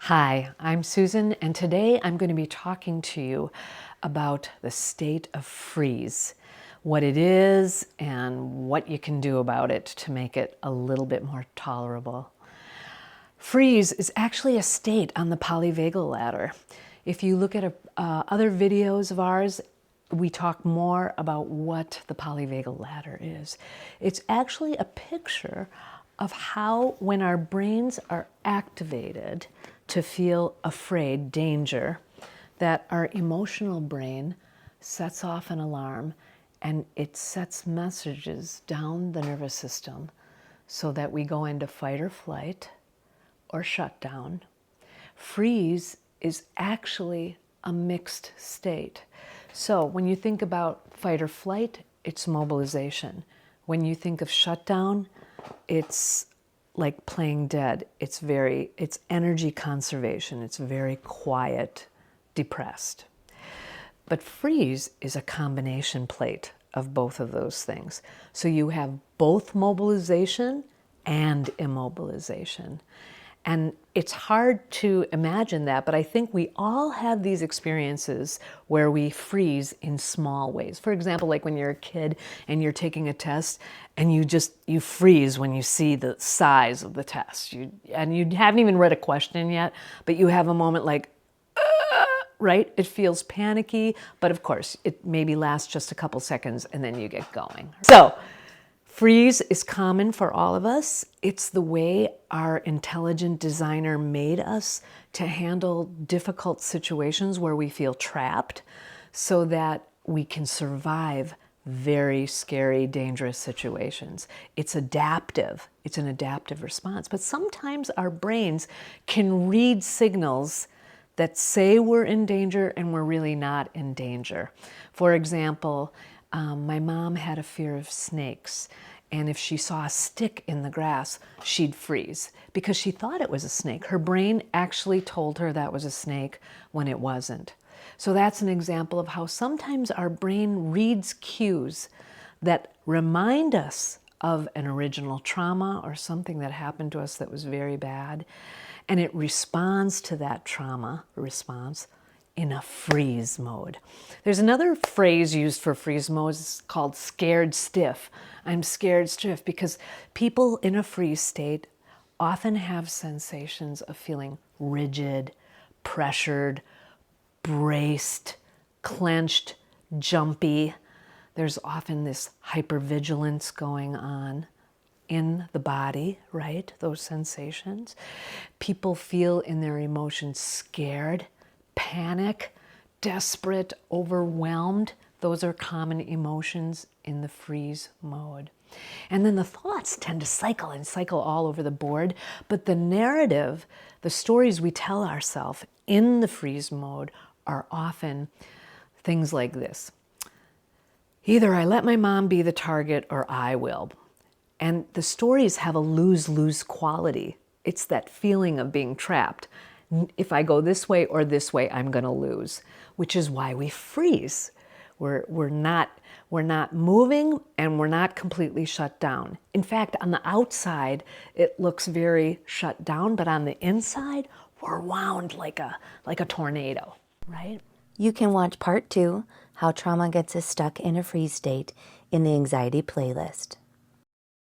Hi, I'm Susan, and today I'm going to be talking to you about the state of freeze, what it is, and what you can do about it to make it a little bit more tolerable. Freeze is actually a state on the polyvagal ladder. If you look at other videos of ours, we talk more about what the polyvagal ladder is. It's actually a picture of how, when our brains are activated to feel afraid, danger, that our emotional brain sets off an alarm and it sets messages down the nervous system so that we go into fight or flight or shutdown. Freeze is actually a mixed state. So when you think about fight or flight, it's mobilization. When you think of shutdown, it's like playing dead. It's energy conservation. It's very quiet, depressed. But freeze is a combination plate of both of those things. So you have both mobilization and immobilization. And it's hard to imagine that, but I think we all have these experiences where we freeze in small ways. For example, like when you're a kid and you're taking a test and you freeze when you see the size of the test. And you haven't even read a question yet, but you have a moment like, right? It feels panicky, but of course, it maybe lasts just a couple seconds and then you get going. So, freeze is common for all of us. It's the way our intelligent designer made us to handle difficult situations where we feel trapped so that we can survive very scary, dangerous situations. It's adaptive. It's an adaptive response. But sometimes our brains can read signals that say we're in danger and we're really not in danger. For example, my mom had a fear of snakes, and if she saw a stick in the grass, she'd freeze because she thought it was a snake. Her brain actually told her that was a snake when it wasn't. So that's an example of how sometimes our brain reads cues that remind us of an original trauma or something that happened to us that was very bad, and it responds to that trauma response in a freeze mode. There's another phrase used for freeze mode. It's called scared stiff. I'm scared stiff because people in a freeze state often have sensations of feeling rigid, pressured, braced, clenched, jumpy. There's often this hypervigilance going on in the body, right? Those sensations. People feel in their emotions scared, panic, desperate, overwhelmed. Those are common emotions in the freeze mode. And then the thoughts tend to cycle and cycle all over the board, but the narrative, the stories we tell ourselves in the freeze mode are often things like this. Either I let my mom be the target or I will. And the stories have a lose-lose quality. It's that feeling of being trapped. If I go this way or this way, I'm going to lose, which is why we freeze. We're not moving and we're not completely shut down. In fact, on the outside, it looks very shut down, but on the inside, we're wound like a tornado, right? You can watch part 2, How Trauma Gets Us Stuck in a Freeze State, in the Anxiety playlist.